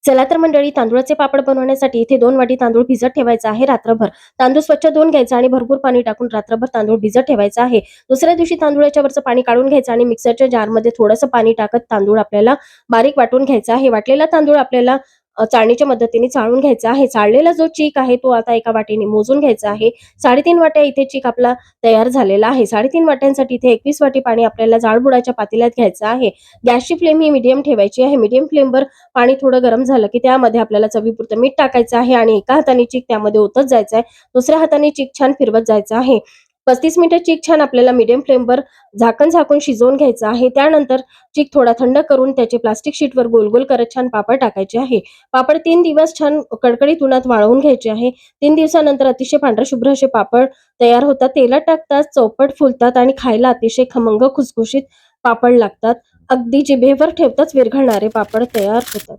चला तर मंडळी, तांदूळाचे पापड बनवण्यासाठी इथे 2 वाटी तांदूळ भिजत ठेवायचा आहे रात्रभर. तांदूळ स्वच्छ धुवून घ्यायचा आणि भरपूर पाणी टाकून रात्रभर तांदूळ भिजत ठेवायचा आहे. दुसऱ्या दिवशी तांदूळाच्या वरचं पाणी काढून घ्यायचं आणि मिक्सरच्या जारमध्ये थोडंसं पाणी टाकत तांदूळ आपल्याला बारीक वाटून घ्यायचा आहे. वाटलेला तांदूळ आपल्याला चाळणीच्या मदतीने चाळून घ्यायचा आहे. चाळलेला जो चीक आहे तो आता एका वाटीने मोजून घ्यायचा आहे. 3.5 वाट्या इथे चीक आपला तयार झालेला आहे. 3.5 वाट्यांसाठी इथे 21 वाटी पाणी आपल्याला जाडबुडाच्या पातेल्यात घ्यायचं आहे. गॅसची फ्लेम ही मीडियम ठेवायची आहे. मीडियम फ्लेमवर पाणी थोडं गरम झालं की त्यामध्ये आपल्याला चवीपुरतं मीठ टाकायचं आहे आणि एका हाताने चीक त्यामध्ये ओतत जायचं आहे. दुसऱ्या हाताने चीक छान फिरवत जायचं आहे. 35 मिनिटं चीक छान आपल्याला मीडियम फ्लेमवर झाकण झाकून शिजवून घ्यायचं आहे. त्यानंतर चीक थोडा थंड करून त्याचे प्लास्टिक शीटवर गोल गोल करत छान पापड टाकायचे आहे. पापड 3 दिवस छान कडकडीत उन्हात वाळवून घ्यायचे आहे. 3 दिवसानंतर अतिशय पांढरे शुभ्र असे पापड तयार होतात. तेलात टाकतात, चौपट फुलतात आणि खायला अतिशय खमंग खुसखुशीत पापड लागतात. अगदी जिभेवर ठेवताच विरघळणारे पापड तयार होतात.